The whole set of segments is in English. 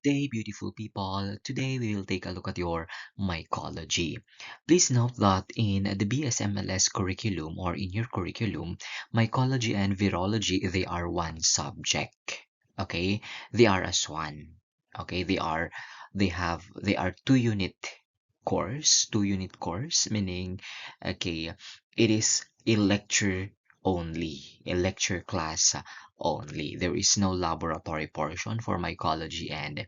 day, beautiful people. Today we will take a look at your mycology. Please note that in the BSMLS curriculum or in your curriculum, mycology and virology, they are one subject. Okay, they are as one. Okay, they are two unit course, meaning okay, it is a lecture class only. There is no laboratory portion for mycology and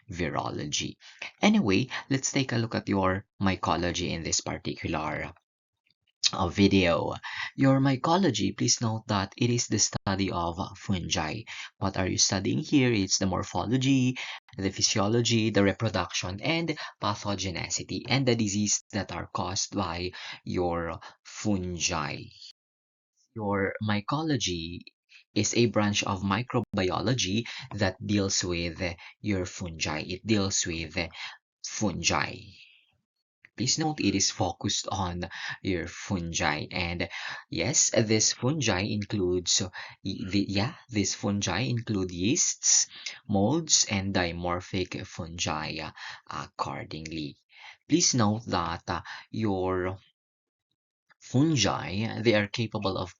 virology. Anyway, let's take a look at your mycology in this particular video. Your mycology, please note that it is the study of fungi. What are you studying here? It's the morphology, the physiology, the reproduction, and pathogenicity, and the disease that are caused by your fungi. Your mycology is a branch of microbiology that deals with your fungi. It deals with fungi. Please note it is focused on your fungi. And yes, this fungi include yeasts, molds, and dimorphic fungi accordingly. Please note that your fungi, they are capable of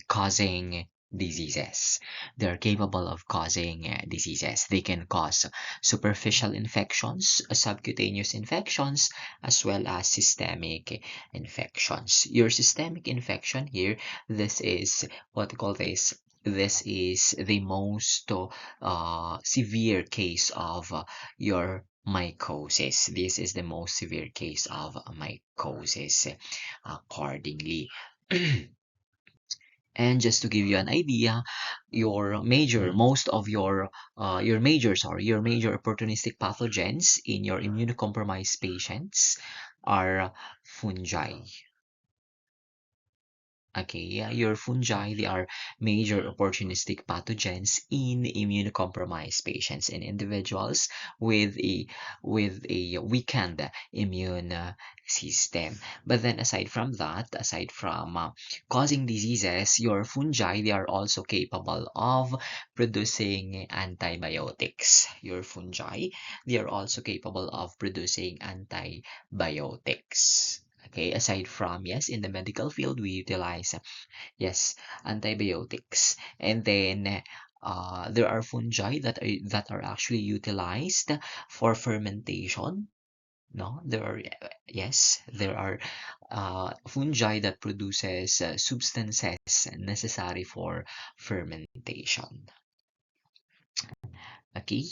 causing diseases. They are capable of causing diseases. They can cause superficial infections, subcutaneous infections, as well as systemic infections. Your systemic infection here, this is what we call this. This is the most severe case of your mycosis. This is the most severe case of mycosis accordingly. And just to give you an idea, your major opportunistic pathogens in your immunocompromised patients are fungi. Okay, yeah, your fungi, they are major opportunistic pathogens in immunocompromised patients and individuals with a weakened immune system. But then aside from causing diseases, your fungi, they are also capable of producing antibiotics. Your fungi, they are also capable of producing antibiotics. Okay, aside from, yes, in the medical field, we utilize, yes, antibiotics. And then there are fungi that are actually utilized for fermentation. No, there are fungi that produces substances necessary for fermentation. Okay,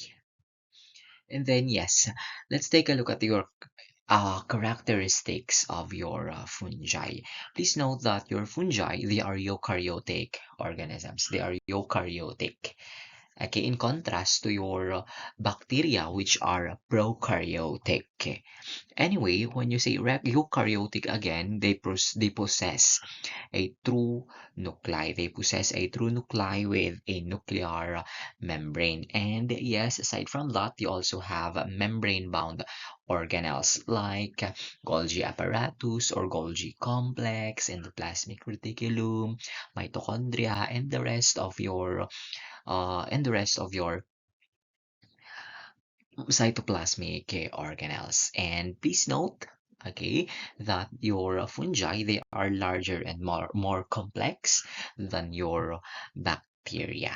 and then yes, let's take a look at your characteristics of your fungi. Please note that your fungi, they are eukaryotic organisms. They are eukaryotic. Okay, in contrast to your bacteria, which are prokaryotic. Anyway, when you say eukaryotic again, they possess a true nuclei. They possess a true nuclei with a nuclear membrane. And yes, aside from that, you also have membrane-bound organelles like Golgi apparatus or Golgi complex, endoplasmic reticulum, mitochondria, and the rest of your cytoplasmic organelles. And please note, okay, that your fungi, they are larger and more complex than your bacteria.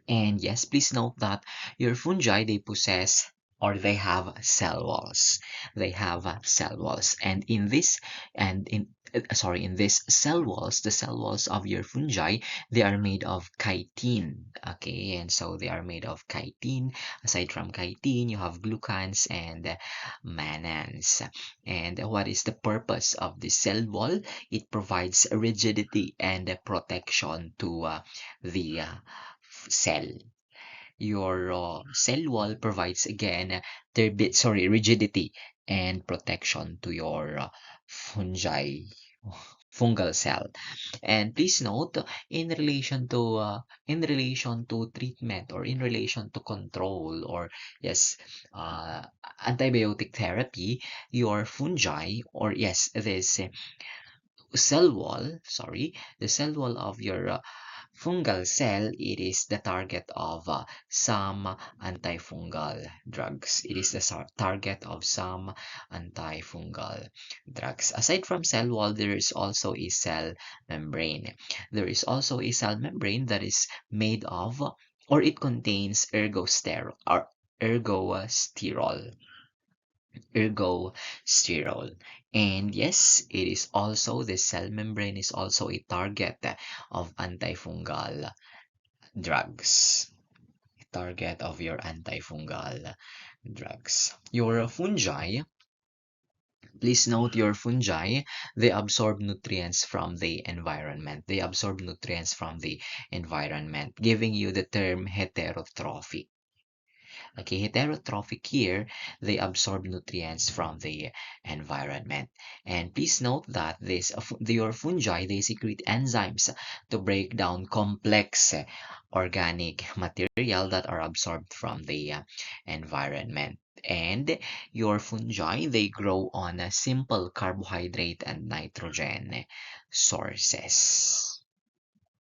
And yes, please note that your fungi, they possess or they have cell walls. They have cell walls. And in this, and in, sorry, in this cell walls, the cell walls of your fungi, they are made of chitin. Okay, and so they are made of chitin. Aside from chitin, you have glucans and mannans. And what is the purpose of the cell wall? It provides rigidity and protection to the cell. Your cell wall provides again rigidity and protection to your fungal cell. And please note, in relation to treatment or in relation to control or yes, uh, antibiotic therapy, your fungi or yes, this cell wall, sorry, the cell wall of your Fungal cell, it is the target of some antifungal drugs. It is the target of some antifungal drugs. Aside from cell wall, there is also a cell membrane. There is also a cell membrane that is made of, or it contains ergosterol. Ergosterol. And yes, it is also, the cell membrane is also a target of antifungal drugs. Target of your antifungal drugs. Your fungi, please note your fungi, they absorb nutrients from the environment. They absorb nutrients from the environment, giving you the term heterotrophic. Okay, heterotrophic here, they absorb nutrients from the environment. And please note that your fungi, they secrete enzymes to break down complex organic material that are absorbed from the environment. And your fungi, they grow on a simple carbohydrate and nitrogen sources.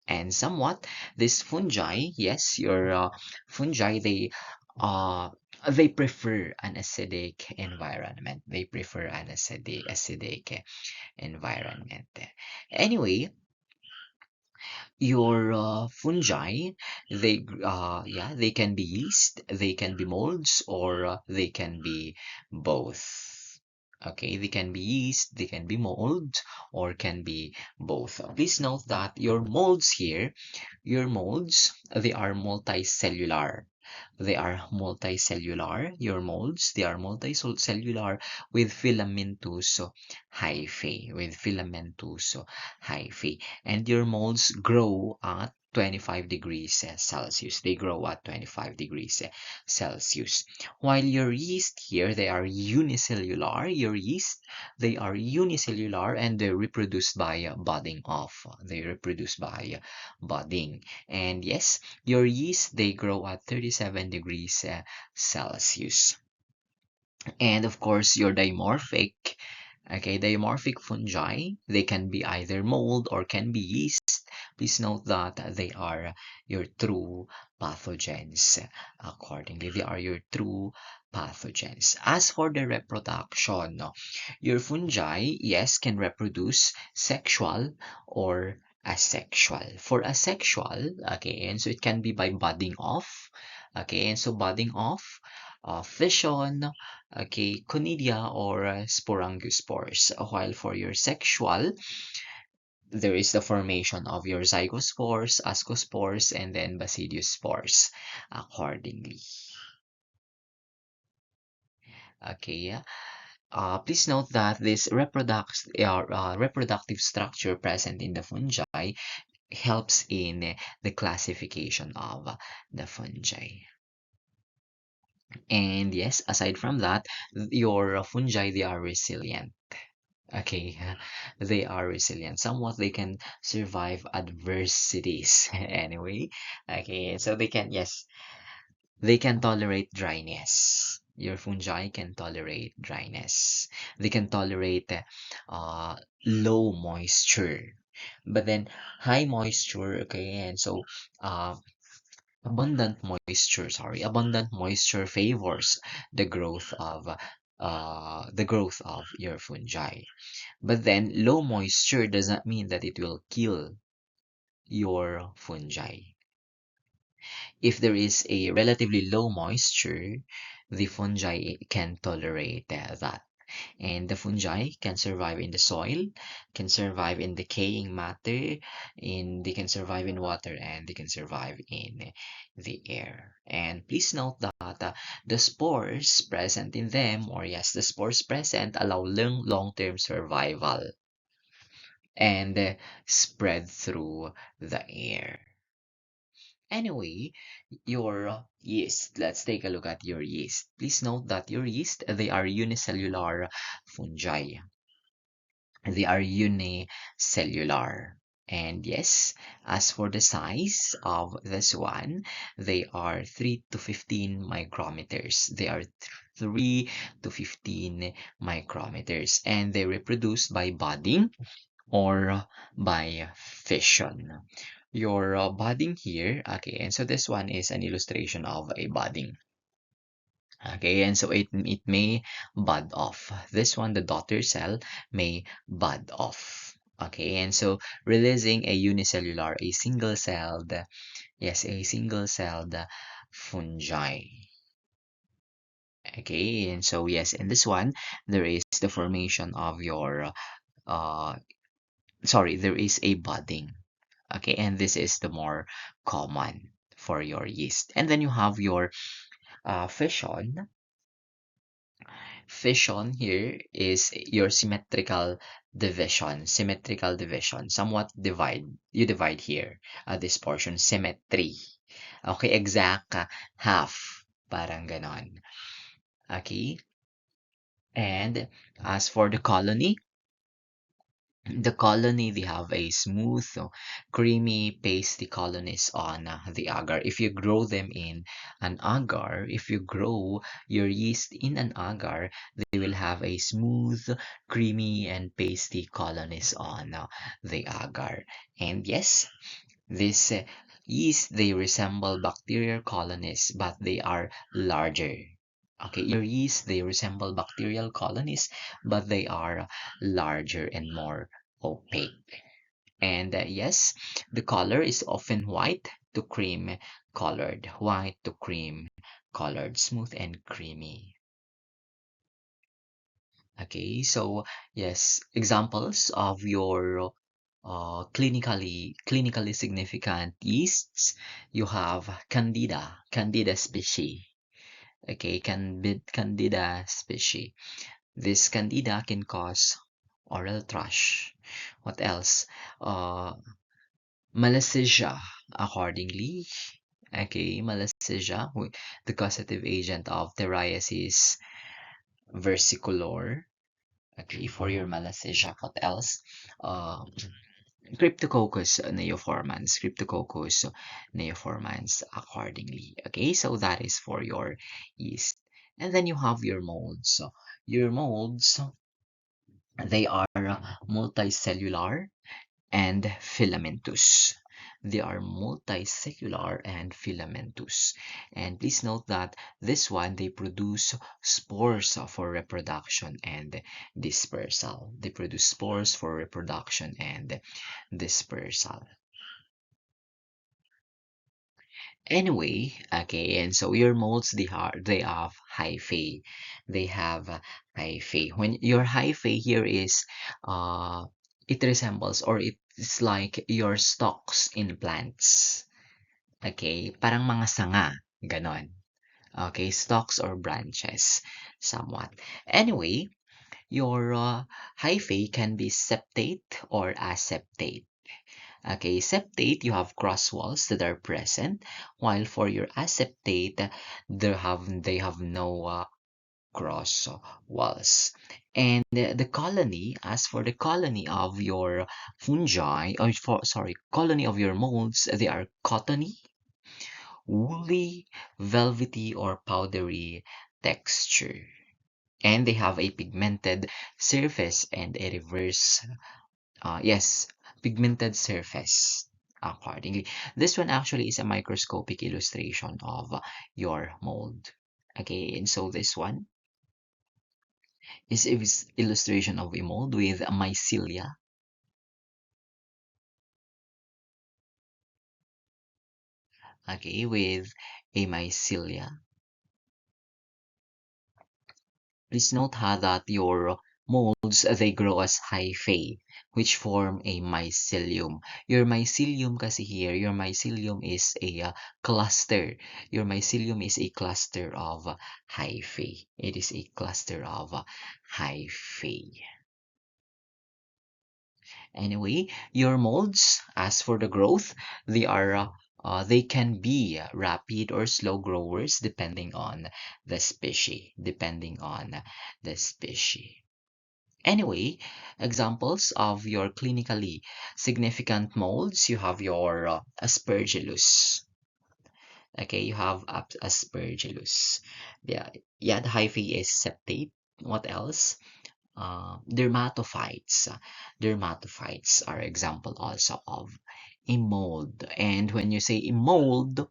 And somewhat, this fungi, yes, your fungi, uh, they prefer an acidic environment. They prefer an acidic environment. Anyway, your fungi, they can be yeast, they can be molds, or they can be both. Okay, they can be yeast, they can be mold, or can be both. Please note that your molds here, your molds, they are multicellular. They are multicellular. Your molds, they are multicellular with filamentous hyphae, and your molds grow at 25 degrees Celsius. They grow at 25 degrees Celsius. While your yeast here, they are unicellular. Your yeast, they are unicellular and they reproduce by budding off. They reproduce by budding. And yes, your yeast, they grow at 37 degrees Celsius. And of course, your dimorphic, okay, dimorphic fungi, they can be either mold or can be yeast. Please note that they are your true pathogens. Accordingly, they are your true pathogens. As for the reproduction, no, your fungi, yes, can reproduce sexual or asexual. For asexual, okay, and so it can be by budding off, okay, and so budding off, fission, okay, conidia or sporangospores. While for your sexual, there is the formation of your zygospores, ascospores, and then basidiospores accordingly. Okay, please note that this reproductive structure present in the fungi helps in the classification of the fungi. And yes, aside from that, your fungi, they are resilient. Okay, they are resilient. Somewhat they can survive adversities anyway. Okay, so they can, yes, they can tolerate dryness. Your fungi can tolerate dryness. They can tolerate uh, low moisture. But then high moisture, okay, and so uh, abundant moisture favors the growth of your fungi. But then low moisture does not mean that it will kill your fungi. If there is a relatively low moisture, the fungi can tolerate that. And the fungi can survive in the soil, can survive in decaying matter, they can survive in water, and they can survive in the air. And please note that the spores present in them, or yes, the spores present allow long-term survival and spread through the air. Anyway, your yeast. Let's take a look at your yeast. Please note that your yeast, they are unicellular fungi. They are unicellular. And yes, as for the size of this one, they are 3 to 15 micrometers. They are 3 to 15 micrometers. And they reproduce by budding or by fission. your budding here. Okay, and so this one is an illustration of a budding. Okay, and so it may bud off. This one, the daughter cell, may bud off. Okay, and so releasing a unicellular, a single-celled, yes, a single-celled fungi. Okay, and so yes, in this one, there is the formation of your, uh, sorry, there is a budding. Okay, and this is the more common for your yeast. And then you have your fission. Fission here is your symmetrical division. Somewhat you divide here, this portion, symmetry. Okay, exact half, parang ganon. Okay, and as for the colony, they have a smooth, creamy, pasty colonies on the agar. If you grow them in an agar, if you grow your yeast in an agar, they will have a smooth, creamy, and pasty colonies on the agar. And yes, this yeast, they resemble bacterial colonies, but they are larger. Okay, your yeast, they resemble bacterial colonies, but they are larger and more opaque. And yes, the color is often white to cream colored, smooth and creamy. Okay, so yes, examples of your clinically significant yeasts. You have Candida species. Okay, Candida species. This Candida can cause oral thrush. What else? Malassezia, accordingly. Okay, Malassezia, the causative agent of Theriasis versicolor. Okay, for your Malassezia. What else? Um, Cryptococcus neoformans accordingly. Okay, so that is for your yeast. And then you have your molds. So your molds, they are multicellular and filamentous. They are multicellular and filamentous. And please note that this one, they produce spores for reproduction and dispersal. They produce spores for reproduction and dispersal. Anyway, okay, and so your molds, they have hyphae. They have hyphae. When your hyphae here is, it resembles or it's like your stalks in plants. Okay, parang mga sanga, ganon. Okay, stalks or branches, somewhat. Anyway, your hyphae can be septate or aseptate. Okay, septate, you have cross walls that are present, while for your aseptate, they have no cross walls. And the colony, as for the colony of your fungi, or for sorry, colony of your molds, they are cottony, woolly, velvety, or powdery texture. And they have a pigmented surface and a reverse yes, pigmented surface accordingly. This one actually is a microscopic illustration of your mold. Okay, and so this one is a illustration of a mold with mycelia. Okay, with a mycelia. Please note that your molds, they grow as hyphae, which form a mycelium. Your mycelium kasi here, your mycelium is a cluster. Your mycelium is a cluster of hyphae. It is a cluster of hyphae. Anyway, your molds, as for the growth, they can be rapid or slow growers depending on the species. Anyway, examples of your clinically significant molds, you have your Aspergillus. Okay, you have Aspergillus. Yeah, the hyphae is septate. What else? Dermatophytes. Dermatophytes are example also of a mold. And when you say a mold,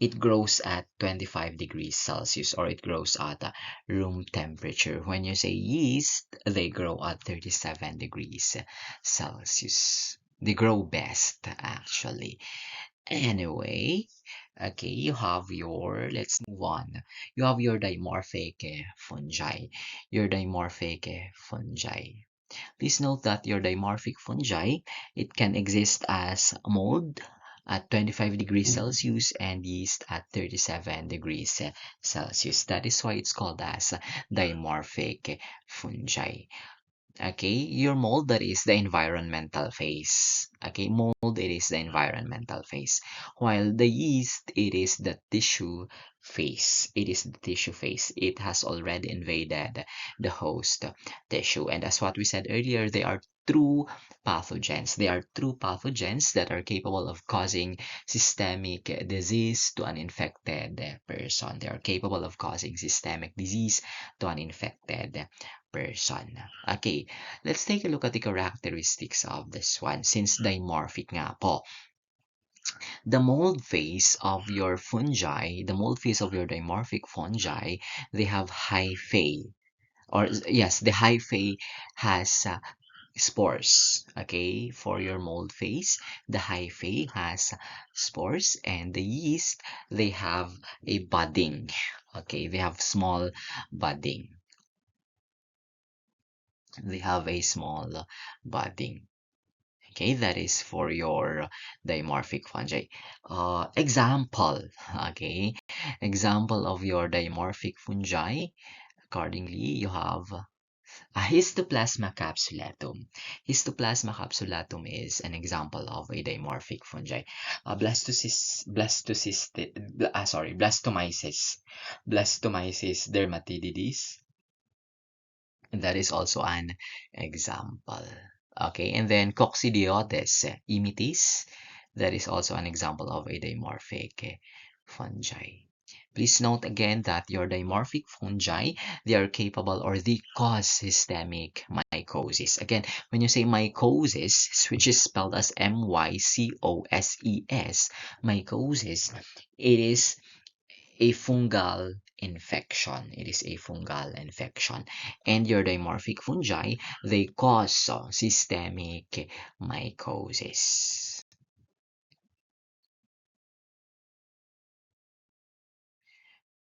it grows at 25 degrees Celsius, or it grows at room temperature. When you say yeast, they grow at 37 degrees Celsius. They grow best, actually. Anyway, okay, you have your, let's move on. You have your dimorphic fungi. Your dimorphic fungi. Please note that your dimorphic fungi, it can exist as mold at 25 degrees Celsius and yeast at 37 degrees Celsius. That is why it's called as dimorphic fungi. Okay, your mold, that is the environmental phase. Okay, mold, it is the environmental phase. While the yeast, it is the tissue phase. It is the tissue phase. It has already invaded the host tissue. And as what we said earlier, they are true pathogens. They are true pathogens that are capable of causing systemic disease to an infected person. They are capable of causing systemic disease to an infected person. Okay, let's take a look at the characteristics of this one. Since dimorphic nga po, the mold phase of your fungi, the mold phase of your dimorphic fungi, they have hyphae. Or yes, the hyphae has spores. Okay, for your mold phase, the hyphae has spores, and the yeast, they have a budding. Okay, they have small budding. They have a small budding. Okay, that is for your dimorphic fungi. Example, okay, example of your dimorphic fungi. Accordingly, you have a Histoplasma capsulatum. Histoplasma capsulatum is an example of a dimorphic fungi. Blastomyces dermatidis. That is also an example. Okay, and then Coccidioides imitis. That is also an example of a dimorphic fungi. Please note again that your dimorphic fungi, they are capable, or they cause systemic mycosis. Again, when you say mycosis, which is spelled as M-Y-C-O-S-E-S, mycosis, it is a fungal infection. It is a fungal infection. And your dimorphic fungi, they cause systemic mycosis.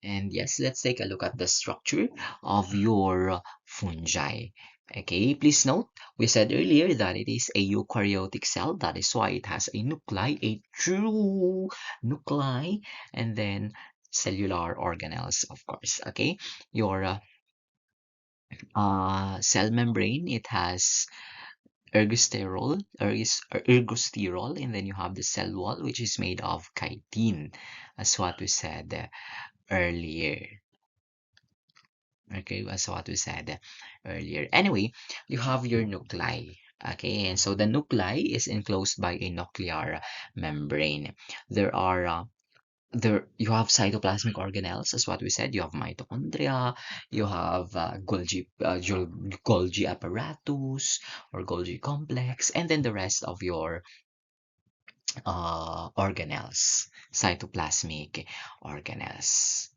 And yes, let's take a look at the structure of your fungi. Okay, please note, we said earlier that it is a eukaryotic cell. That is why it has a nuclei, a true nuclei, and then cellular organelles, of course. Okay, your cell membrane, it has ergosterol, and then you have the cell wall, which is made of chitin, as what we said earlier. Okay, that's what we said earlier. Anyway, you have your nuclei. Okay, and so the nuclei is enclosed by a nuclear membrane. There are you have cytoplasmic organelles, as what we said. You have mitochondria, you have Golgi apparatus or Golgi complex, and then the rest of your organelles, cytoplasmic organelles.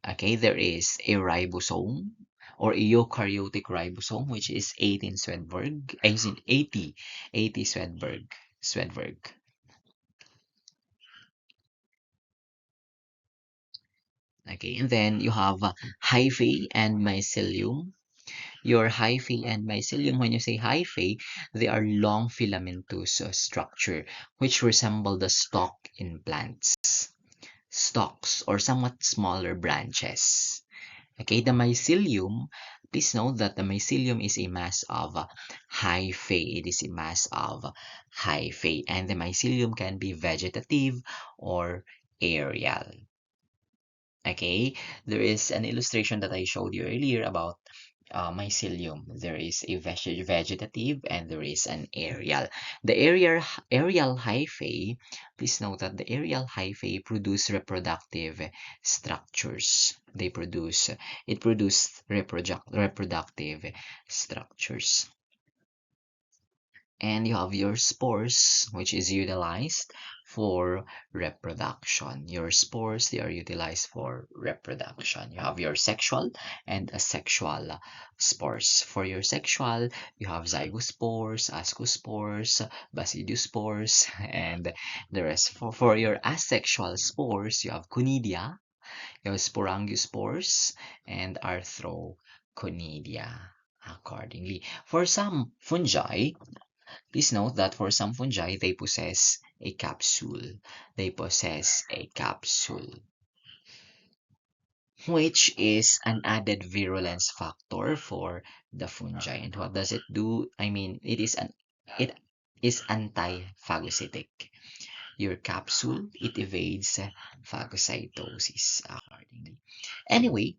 Okay, there is a ribosome or a eukaryotic ribosome, which is 18 Swedberg, as in 80 Swedberg. Okay, and then you have hyphae and mycelium. Your hyphae and mycelium, when you say hyphae, they are long filamentous structure which resemble the stalk in plants. Stalks or somewhat smaller branches. Okay, the mycelium, please note that the mycelium is a mass of hyphae. It is a mass of hyphae, and the mycelium can be vegetative or aerial. Okay, there is an illustration that I showed you earlier about mycelium. There is a vegetative and there is an aerial. The aerial hyphae, please note that the aerial hyphae produce reproductive structures. It produces reproductive structures. And you have your spores, which is utilized for reproduction. Your spores, they are utilized for reproduction. You have your sexual and asexual spores. For your sexual, you have zygospores, ascospores, basidiospores, and the rest. For your asexual spores, you have conidia, you have sporangiospores, and arthroconidia accordingly. For some fungi, please note that for some fungi, they possess a capsule. They possess a capsule, which is an added virulence factor for the fungi. And what does it do? I mean, it is anti-phagocytic. Your capsule, it evades phagocytosis accordingly. Anyway,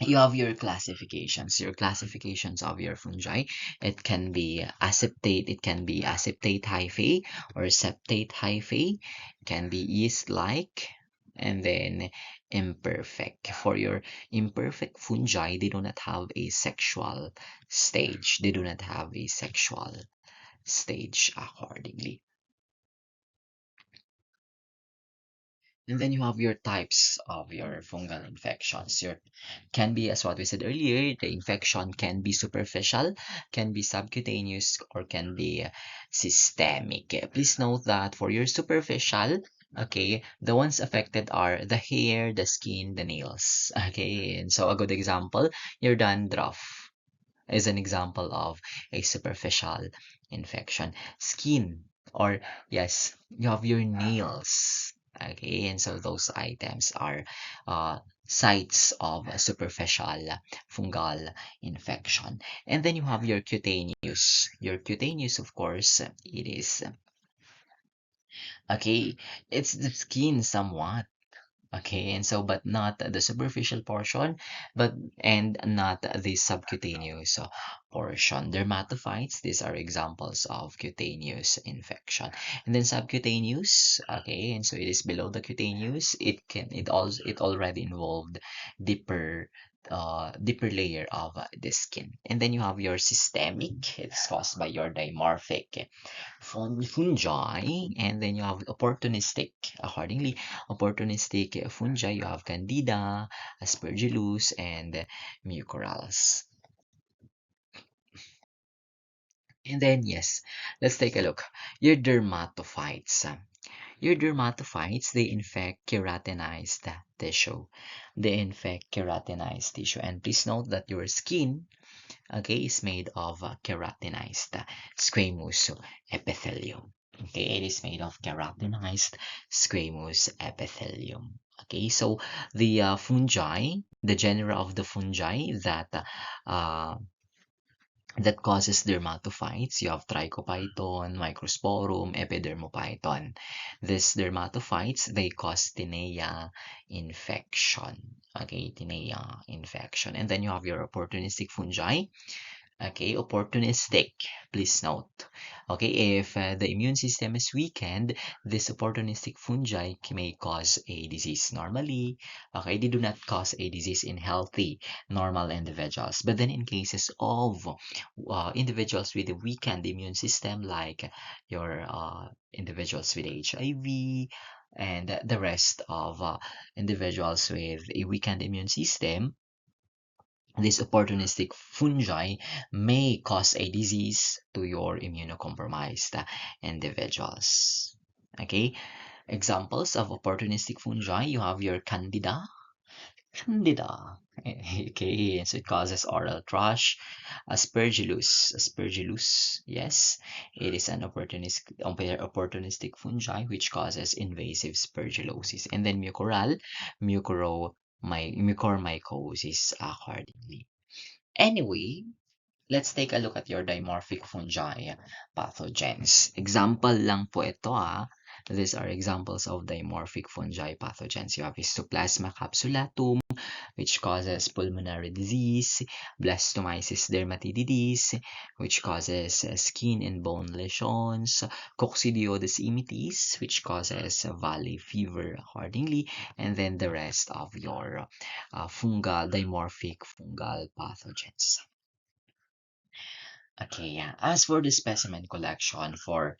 you have your classifications of your fungi. It can be aseptate hyphae or septate hyphae. It can be yeast-like, and then imperfect. For your imperfect fungi, they do not have a sexual stage. They do not have a sexual stage accordingly. And then you have your types of your fungal infections. Your can be, as what we said earlier, the infection can be superficial, can be subcutaneous, or can be systemic. Please note that for your superficial, okay, the ones affected are the hair, the skin, the nails. Okay, and so a good example, your dandruff is an example of a superficial infection. Skin, or yes, you have your nails. Okay, and so those items are sites of a superficial fungal infection. And then you have your cutaneous. Your cutaneous, of course, it is okay, it's the skin somewhat. Okay, and so but not the superficial portion, but and not the subcutaneous portion. Dermatophytes, these are examples of cutaneous infection. And then subcutaneous, okay, and so it is below the cutaneous. It already involved deeper deeper layer of the skin. And then you have your systemic, it's caused by your dimorphic fungi, and then you have opportunistic. Accordingly, opportunistic fungi, you have Candida, Aspergillus, and Mucorales. And then, yes, let's take a look. Your dermatophytes. Your dermatophytes, they infect keratinized tissue. They infect keratinized tissue. And please note that your skin, okay, is made of keratinized squamous epithelium. Okay, it is made of keratinized squamous epithelium. Okay, so the fungi, the genera of the fungi uh, that causes dermatophytes. You have Trichophyton, Microsporum, Epidermophyton. These dermatophytes, they cause tinea infection. Okay, tinea infection. And then you have your opportunistic fungi. Okay, opportunistic, please note. Okay, if the immune system is weakened, this opportunistic fungi may cause a disease. Normally, okay, they do not cause a disease in healthy, normal individuals. But then in cases of individuals with a weakened immune system, like your individuals with HIV, and the rest of individuals with a weakened immune system, this opportunistic fungi may cause a disease to your immunocompromised individuals. Okay, examples of opportunistic fungi, you have your Candida. Candida. Okay, so it causes oral thrush. Aspergillus. Yes, it is an opportunistic fungi which causes invasive aspergillosis. And then mucormycosis accordingly. Anyway, let's take a look at your dimorphic fungi pathogens. Example lang po ito These are examples of dimorphic fungi pathogens. You have Histoplasma capsulatum, which causes pulmonary disease, Blastomyces dermatidis, which causes skin and bone lesions, Coccidioides immitis, which causes valley fever accordingly, and then the rest of your dimorphic fungal pathogens. Okay, yeah. As for the specimen collection for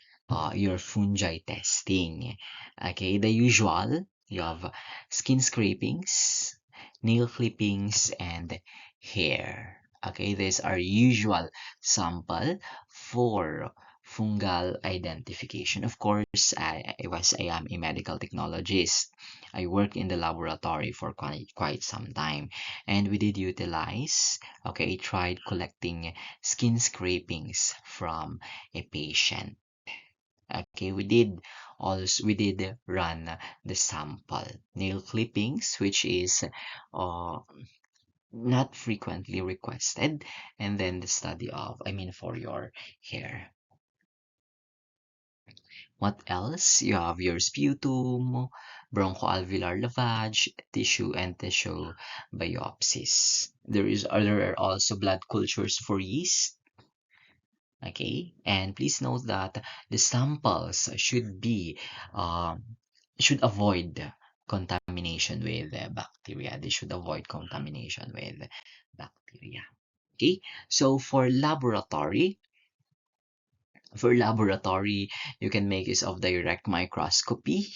your fungi testing, okay, the usual, you have skin scrapings, nail clippings, and hair. Okay, these are usual sample for fungal identification. Of course, I am a medical technologist. I work in the laboratory for quite some time, and we did utilize, okay, tried collecting skin scrapings from a patient. Okay, we did run the sample nail clippings, which is uh, not frequently requested, and then the study of, I mean, for your hair. What else? You have your sputum, bronchoalveolar lavage, tissue and tissue biopsies. There are also blood cultures for yeast. Okay, and please note that the samples um, should avoid contamination with bacteria. They should avoid contamination with bacteria. Okay, so for laboratory, you can make use of direct microscopy.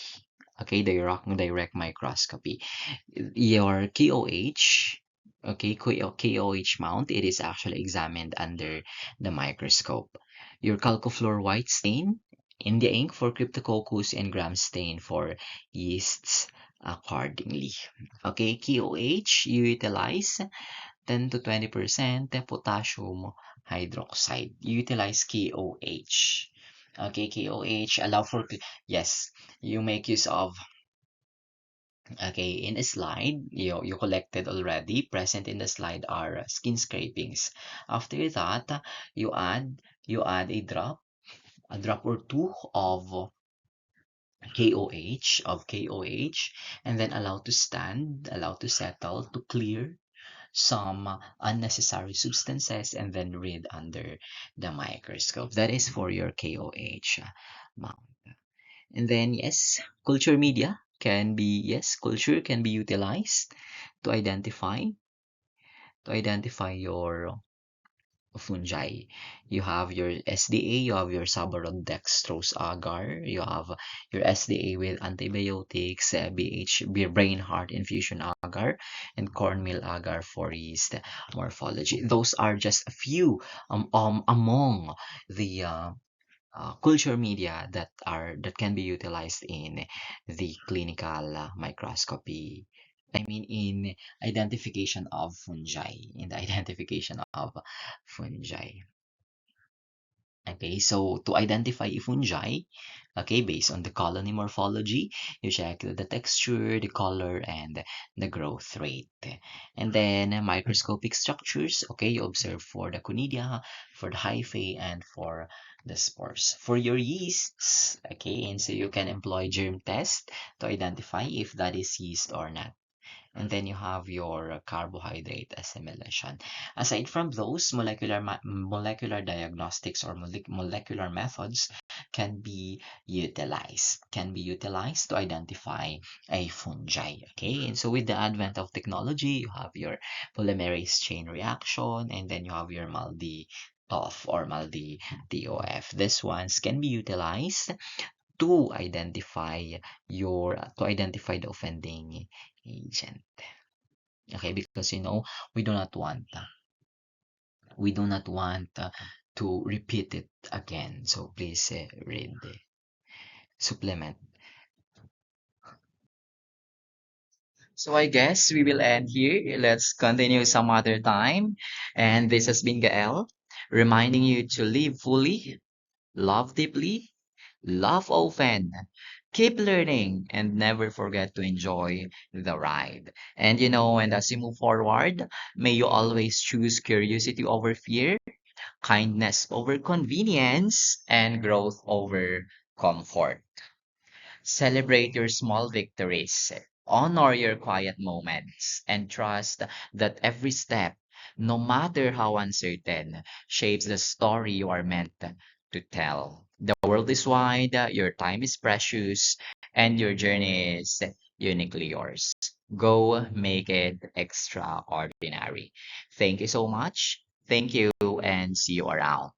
Okay, direct microscopy. Your KOH, okay, KOH mount, it is actually examined under the microscope. Your chalcofluor white stain, India ink for Cryptococcus, and gram stain for yeasts accordingly. Okay, KOH, you utilize 10 to 20% potassium hydroxide. You utilize KOH. Okay, KOH allow for, yes, you make use of, okay, in a slide, you collected already. Present in the slide are skin scrapings. After that, you add a drop or two of KOH, and then allow to settle, to clear some unnecessary substances, and then read under the microscope. That is for your KOH mount. And then yes, culture can be utilized to identify your fungi. You have your SDA, you have your Sabarodextrose agar, you have your SDA with antibiotics, brain heart infusion agar, and cornmeal agar for yeast morphology. Those are just a few among the culture media that can be utilized in the clinical microscopy. I mean, in identification of fungi, in the identification of fungi. Okay, so to identify a fungi, okay, based on the colony morphology, you check the texture, the color, and the growth rate. And then microscopic structures, okay, you observe for the conidia, for the hyphae, and for the spores. For your yeasts, okay, and so you can employ germ test to identify if that is yeast or not. And then you have your carbohydrate assimilation. Aside from those, molecular diagnostics or molecular methods can be utilized to identify a fungi. Okay, and so with the advent of technology, you have your polymerase chain reaction, and then you have your MALDI-TOF or MALDI-TOF. These ones can be utilized to identify the offending agent. Okay, because we do not want uh, to repeat it again. So please read the supplement. So I guess we will end here. Let's continue some other time. And this has been Gael, reminding you to live fully, love deeply, laugh often, keep learning, and never forget to enjoy the ride. And as you move forward, may you always choose curiosity over fear, kindness over convenience, and growth over comfort. Celebrate your small victories, honor your quiet moments, and trust that every step, no matter how uncertain, shapes the story you are meant to tell. The world is wide, your time is precious, and your journey is uniquely yours. Go make it extraordinary. Thank you so much. Thank you and see you around.